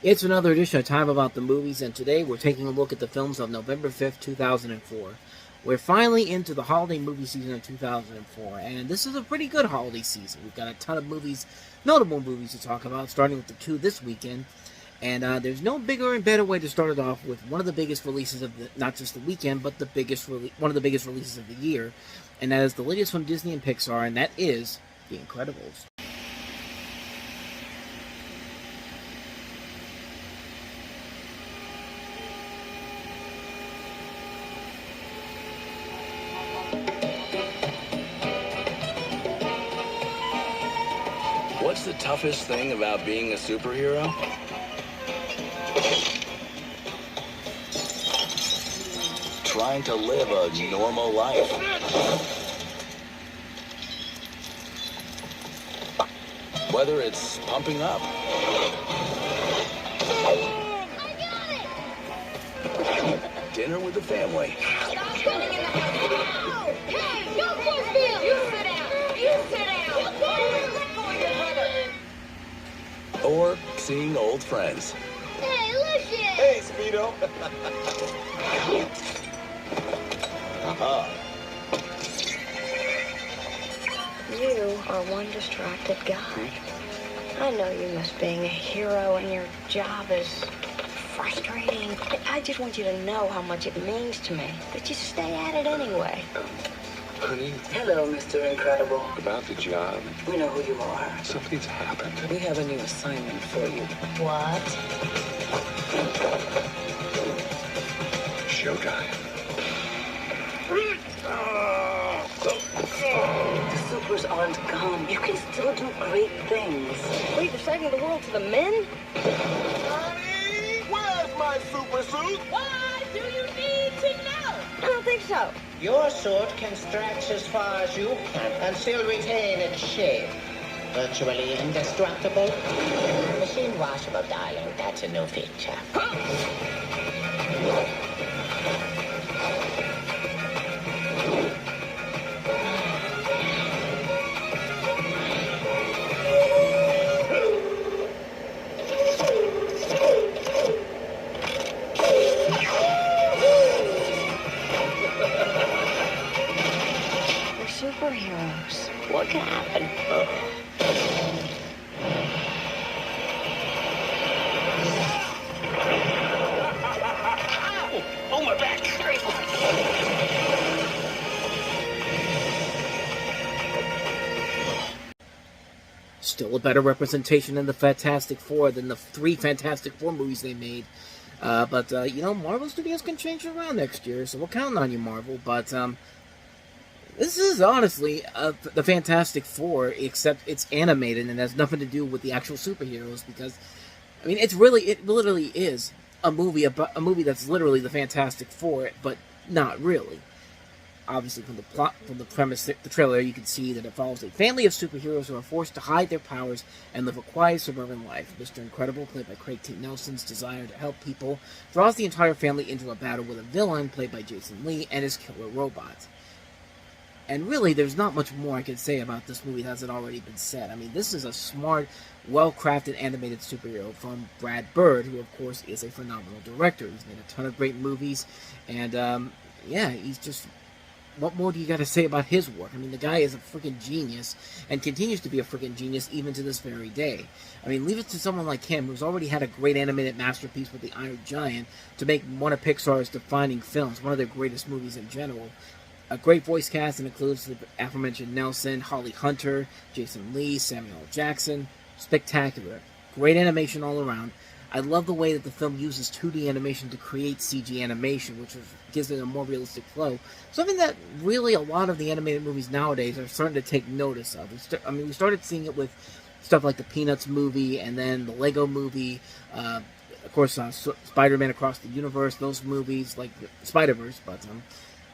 It's another edition of Time About the Movies, and today we're taking a look at the films of November 5th, 2004. We're finally into the holiday movie season of 2004, and this is a pretty good holiday season. We've got a ton of movies, notable movies to talk about, starting with the two this weekend. And there's no bigger and better way to start it off with one of the biggest releases of not just the weekend, but one of the biggest releases of the year, and that is the latest from Disney and Pixar, and that is The Incredibles. What's the toughest thing about being a superhero? Trying to live a normal life. Whether it's pumping up. I got it! Dinner with the family. Stop running in the house! Hey, no force field! You sit down! You sit down! Let go of your brother! Or seeing old friends. Hey, Lucius! Hey, Speedo! You are one distracted guy. I know you miss being a hero and your job is frustrating. I just want you to know how much it means to me. But you stay at it anyway. Honey, Hello, Mr. Incredible. about the job, We know who you are. something's happened. We have a new assignment for you. What? Showtime. The supers aren't gone. You can still do great things. Wait, you're saving the world to the men? Honey, where's my super suit? Why do you need to know? I don't think so. Your suit can stretch as far as you can and still retain its shape. Virtually indestructible. Machine washable, darling. That's a new feature. We're superheroes. What can happen? Oh, my back! Still a better representation in the Fantastic Four than the three Fantastic Four movies they made. But Marvel Studios can change it around next year, so we're counting on you, Marvel. But this is honestly the Fantastic Four, except it's animated and has nothing to do with the actual superheroes. Because, I mean, it literally is a movie that's literally the Fantastic Four, but not really. Obviously, from the premise, the trailer, you can see that it follows a family of superheroes who are forced to hide their powers and live a quiet suburban life. Mr. Incredible, played by Craig T. Nelson's desire to help people, draws the entire family into a battle with a villain, played by Jason Lee, and his killer robot. And really, there's not much more I can say about this movie that hasn't already been said. I mean, this is a smart, well-crafted animated superhero from Brad Bird, who, of course, is a phenomenal director. He's made a ton of great movies, and, he's just... What more do you got to say about his work? I mean, the guy is a freaking genius, and continues to be a freaking genius even to this very day. I mean, leave it to someone like him, who's already had a great animated masterpiece with The Iron Giant, to make one of Pixar's defining films, one of their greatest movies in general. A great voice cast that includes the aforementioned Nelson, Holly Hunter, Jason Lee, Samuel L. Jackson. Spectacular. Great animation all around. I love the way that the film uses 2D animation to create CG animation, which gives it a more realistic flow. Something that really a lot of the animated movies nowadays are starting to take notice of. We started seeing it with stuff like the Peanuts movie, and then the Lego movie, of course, Spider-Man Across the Universe, those movies, like Spider-Verse,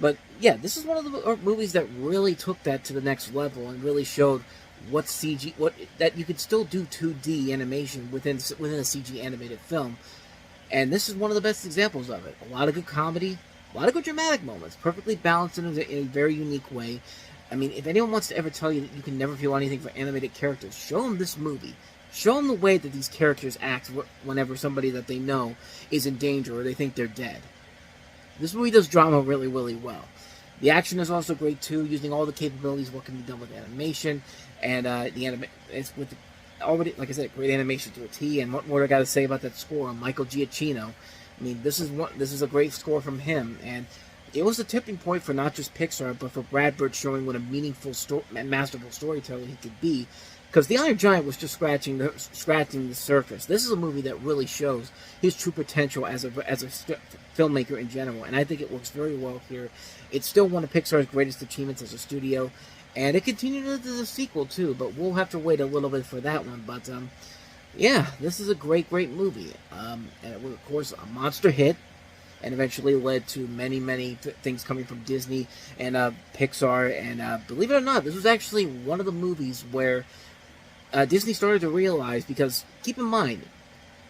but yeah, this is one of the movies that really took that to the next level and really showed that you could still do 2D animation within a CG animated film. And this is one of the best examples of it. A lot of good comedy, a lot of good dramatic moments, perfectly balanced in a very unique way. I mean, if anyone wants to ever tell you that you can never feel anything for animated characters, show them this movie. Show them the way that these characters act whenever somebody that they know is in danger or they think they're dead. This movie does drama really, really well. The action is also great too, using all the capabilities what can be done with animation, and it's with already, like I said, great animation to a T. And what more I got to say about that score? Michael Giacchino. I mean, this is a great score from him, and it was a tipping point for not just Pixar, but for Brad Bird showing what a meaningful, masterful storyteller he could be. Because The Iron Giant was just scratching the surface. This is a movie that really shows his true potential as a filmmaker in general, and I think it works very well here. It's still one of Pixar's greatest achievements as a studio, and it continued into the sequel too. But we'll have to wait a little bit for that one. But yeah, this is a great movie, and it was of course a monster hit, and eventually led to many things coming from Disney and Pixar. And believe it or not, this was actually one of the movies where Disney started to realize, because keep in mind,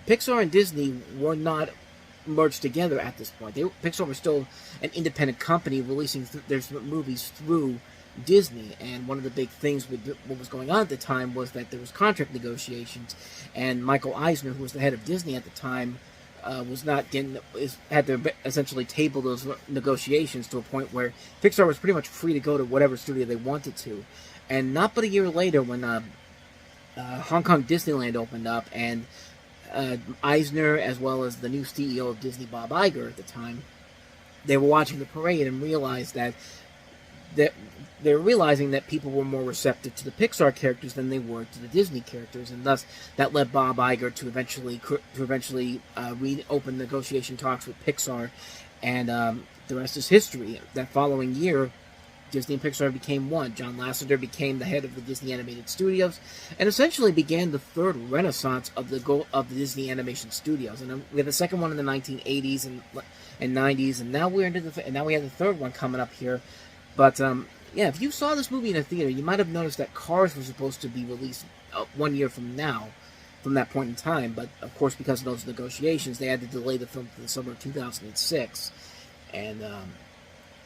Pixar and Disney were not merged together at this point. Pixar was still an independent company releasing their movies through Disney, and one of the big things with what was going on at the time was that there was contract negotiations, and Michael Eisner, who was the head of Disney at the time, had to essentially table those negotiations to a point where Pixar was pretty much free to go to whatever studio they wanted to. And not but a year later, when Hong Kong Disneyland opened up, and Eisner, as well as the new CEO of Disney, Bob Iger, at the time, they were watching the parade and realized that they were realizing that people were more receptive to the Pixar characters than they were to the Disney characters, and thus that led Bob Iger to eventually reopen negotiation talks with Pixar, and the rest is history. That following year, Disney and Pixar became one. John Lasseter became the head of the Disney Animated Studios, and essentially began the third renaissance of the Disney Animation Studios. And we had the second one in the 1980s and 90s, and now we have the third one coming up here. But yeah, if you saw this movie in a theater, you might have noticed that Cars was supposed to be released 1 year from now, from that point in time. But of course, because of those negotiations, they had to delay the film to the summer of 2006, and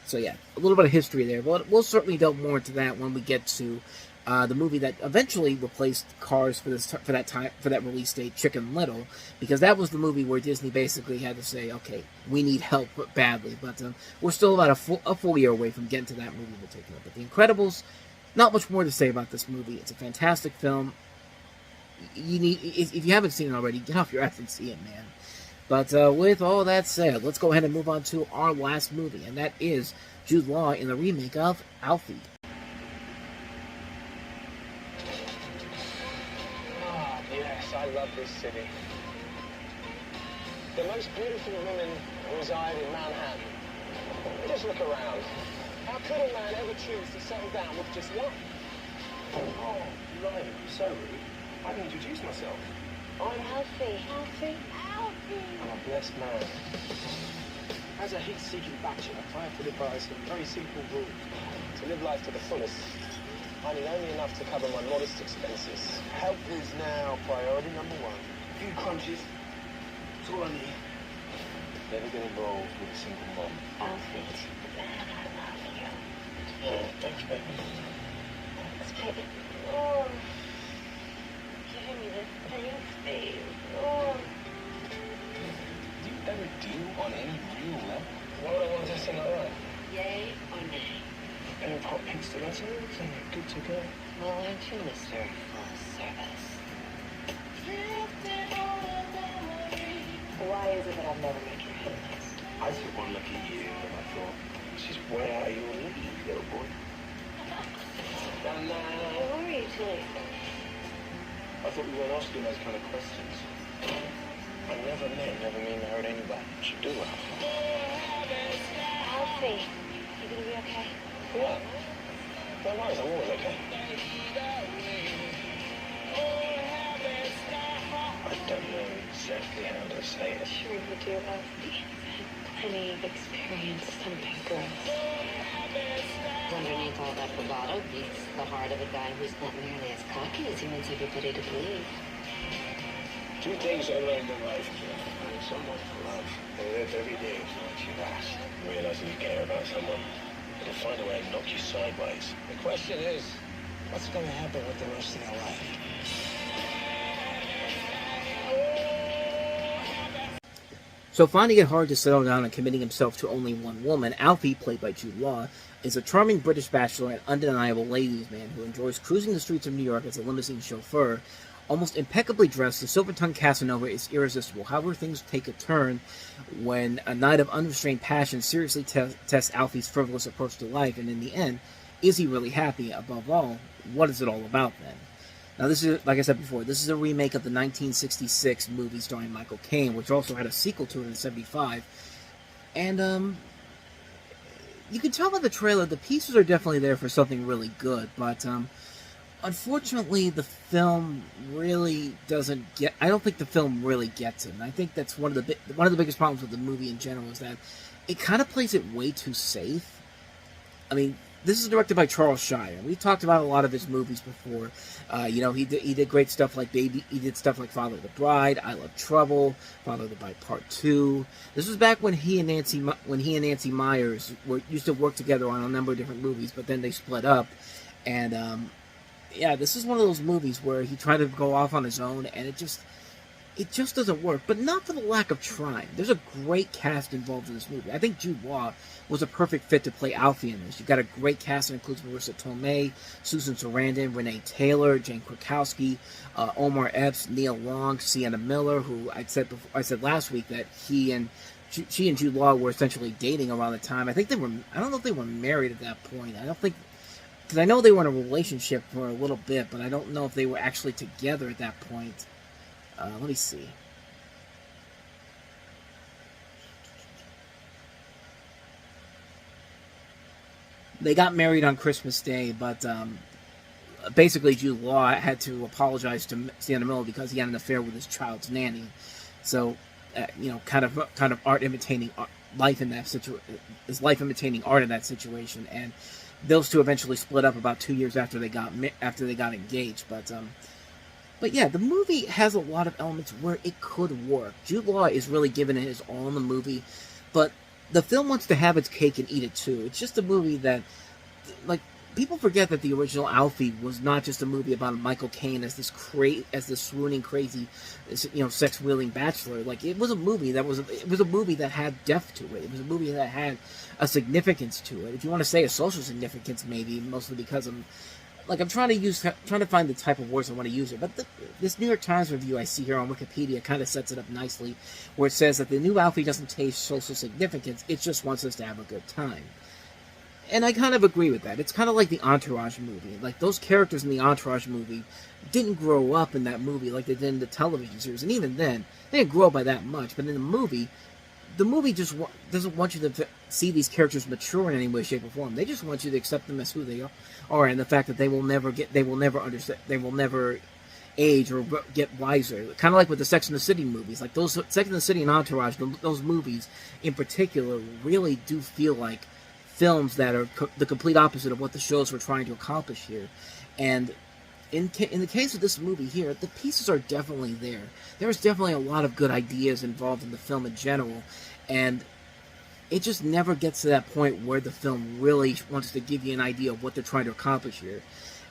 so yeah, a little bit of history there, but we'll certainly delve more into that when we get to the movie that eventually replaced Cars for that release date, Chicken Little, because that was the movie where Disney basically had to say, okay, we need help badly, but we're still about a full year away from getting to that movie we're taking up. But The Incredibles, not much more to say about this movie. It's a fantastic film. If you haven't seen it already, get off your ass and see it, man. But with all that said, let's go ahead and move on to our last movie, and that is Jude Law in the remake of Alfie. Ah, yes, I love this city. The most beautiful women reside in Manhattan. Just look around. How could a man ever choose to settle down with just one? Oh, right. So rude. I haven't introduced myself. I'm Alfie. I'm a blessed man. As a heat-seeking bachelor, I have to live by some very simple rules. To live life to the fullest, I need only enough to cover my modest expenses. Health is now priority number one. A few crunches. That's all I need. Never get involved with a single mom. Alfie, man, I love you. Thanks, baby. Thanks, baby. Oh. Give me the thanks, babe. Oh. Do you ever deal on any real level? Why would I want to do something like that? Yay or nay? A pair of hot pink stilettos and you're good to go. Well, aren't you, Mr. Full Service? Why is it that I'll never make your hit list? I took one look at you and I thought, she's way out of your league, little boy. Who are you today? I thought we weren't asking those kind of questions. I never mean to hurt anybody. Should do well. Alfie, you gonna be okay? What? Don't worry, I'm always okay. I don't know exactly how to say it. Sure you do, Alfie. Plenty of experience thumping girls. Underneath all that bravado beats the heart of a guy who's not nearly as cocky as he wants everybody to believe. Two things I learned in life. Find someone to love and live every day as long as you last. Realizing you care about someone, it'll find a way to knock you sideways. The question is, what's going to happen with the rest of your life? So finding it hard to settle down and committing himself to only one woman, Alfie, played by Jude Law, is a charming British bachelor and undeniable ladies' man who enjoys cruising the streets of New York as a limousine chauffeur. Almost impeccably dressed, the silver-tongued Casanova is irresistible. However, things take a turn when a night of unrestrained passion seriously tests Alfie's frivolous approach to life, and in the end, is he really happy? Above all, what is it all about then? Now, this is, like I said before, this is a remake of the 1966 movie starring Michael Caine, which also had a sequel to it in '75. And, you can tell by the trailer, the pieces are definitely there for something really good, but, unfortunately, the film really doesn't get. I don't think the film really gets it, and I think that's one of the biggest problems with the movie in general is that it kind of plays it way too safe. I mean, this is directed by Charles Shire. We've talked about a lot of his movies before. He did great stuff like Baby. He did stuff like Father of the Bride, I Love Trouble, Father of the Bride Part 2. This was back when he and Nancy Myers used to work together on a number of different movies, but then they split up, and yeah, this is one of those movies where he tried to go off on his own, and it just doesn't work. But not for the lack of trying. There's a great cast involved in this movie. I think Jude Law was a perfect fit to play Alfie in this. You've got a great cast that includes Marissa Tomei, Susan Sarandon, Renee Taylor, Jane Krakowski, Omar Epps, Neil Long, Sienna Miller, who I said last week that she and Jude Law were essentially dating around the time. I think they were. I don't know if they were married at that point. I don't think. Because I know they were in a relationship for a little bit, but I don't know if they were actually together at that point. Let me see. They got married on Christmas Day, but basically Jude Law had to apologize to Sienna Miller because he had an affair with his child's nanny. So, kind of art imitating life in that situation. Is life imitating art in that situation, and those two eventually split up about 2 years after they got engaged. But yeah, the movie has a lot of elements where it could work. Jude Law is really giving it his all in the movie, but the film wants to have its cake and eat it too. It's just a movie that, like, people forget that the original Alfie was not just a movie about Michael Caine as this swooning, crazy, sex-wheeling bachelor. Like, it was a movie that had depth to it. It was a movie that had a significance to it. If you want to say a social significance, maybe, mostly because I'm trying to find the type of words I want to use it. But this New York Times review I see here on Wikipedia kind of sets it up nicely, where it says that the new Alfie doesn't taste social significance, it just wants us to have a good time. And I kind of agree with that. It's kind of like the Entourage movie. Like, those characters in the Entourage movie didn't grow up in that movie like they did in the television series. And even then, they didn't grow up by that much. But in the movie just doesn't want you to see these characters mature in any way, shape, or form. They just want you to accept them as who they are, and the fact that they will never age or get wiser. Kind of like with the Sex and the City movies. Like, those Sex and the City and Entourage, those movies in particular really do feel like films that are the complete opposite of what the shows were trying to accomplish here. And in the case of this movie here, the pieces are definitely there. There's definitely a lot of good ideas involved in the film in general, and it just never gets to that point where the film really wants to give you an idea of what they're trying to accomplish here.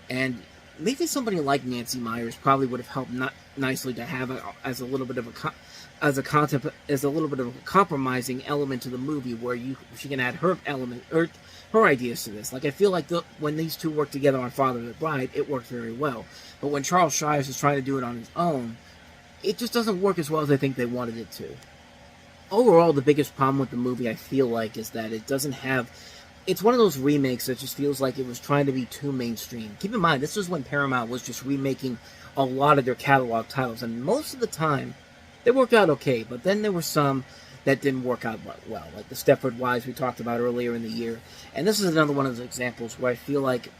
And maybe somebody like Nancy Myers probably would have helped nicely to have as a little bit of a compromising element to the movie, where she can add her element or her ideas to this. Like, I feel like when these two work together on Father of the Bride, it worked very well. But when Charles Shires is trying to do it on his own, it just doesn't work as well as I think they wanted it to. Overall, the biggest problem with the movie, I feel like, is that it doesn't have. It's one of those remakes that just feels like it was trying to be too mainstream. Keep in mind, this was when Paramount was just remaking a lot of their catalog titles, and most of the time, they worked out okay, but then there were some that didn't work out well, like the Stepford Wives we talked about earlier in the year. And this is another one of those examples where I feel like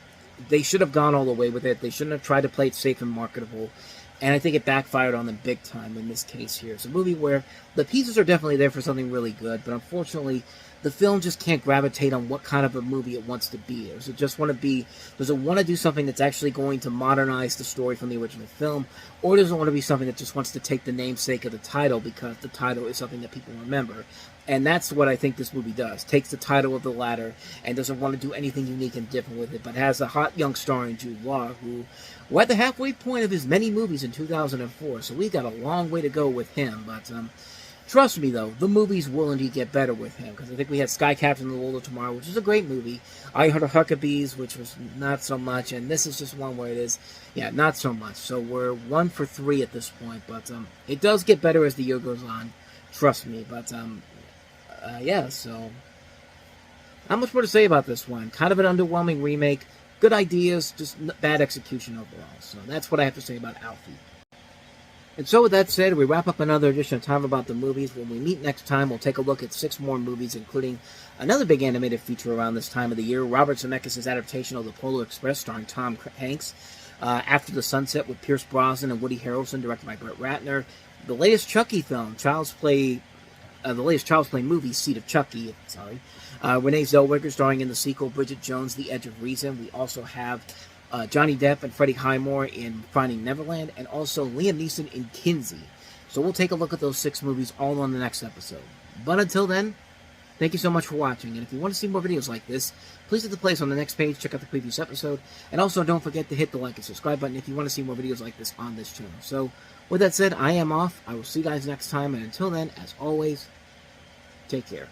they should have gone all the way with it. They shouldn't have tried to play it safe and marketable. And I think it backfired on them big time in this case here. It's a movie where the pieces are definitely there for something really good, but unfortunately, the film just can't gravitate on what kind of a movie it wants to be. Does it want to do something that's actually going to modernize the story from the original film, or does it want to be something that just wants to take the namesake of the title because the title is something that people remember? And that's what I think this movie does. Takes the title of the latter and doesn't want to do anything unique and different with it, but has a hot young star in Jude Law, who we're at the halfway point of his many movies in 2004, so we've got a long way to go with him. But Trust me, though, the movies will indeed get better with him, because I think we had Sky Captain and the World of Tomorrow, which is a great movie. I Heart Huckabees, which was not so much, and this is just one where it is, yeah, not so much. So we're 1 for 3 at this point, but it does get better as the year goes on. Trust me, but yeah, so not much more to say about this one. Kind of an underwhelming remake. Good ideas, just bad execution overall. So that's what I have to say about Alfie. And so with that said, we wrap up another edition of Time About the Movies. When we meet next time, we'll take a look at 6 more movies, including another big animated feature around this time of the year, Robert Zemeckis' adaptation of The Polar Express, starring Tom Hanks, After the Sunset with Pierce Brosnan and Woody Harrelson, directed by Brett Ratner, the latest Chucky film, the latest Child's Play movie, Seed of Chucky, Renee Zellweger starring in the sequel, Bridget Jones, The Edge of Reason. We also have Johnny Depp and Freddie Highmore in Finding Neverland, and also Liam Neeson in Kinsey. So we'll take a look at those 6 movies all on the next episode. But until then, thank you so much for watching, and if you want to see more videos like this, please hit the place on the next page, check out the previous episode, and also don't forget to hit the like and subscribe button if you want to see more videos like this on this channel. So, with that said, I am off. I will see you guys next time, and until then, as always, take care.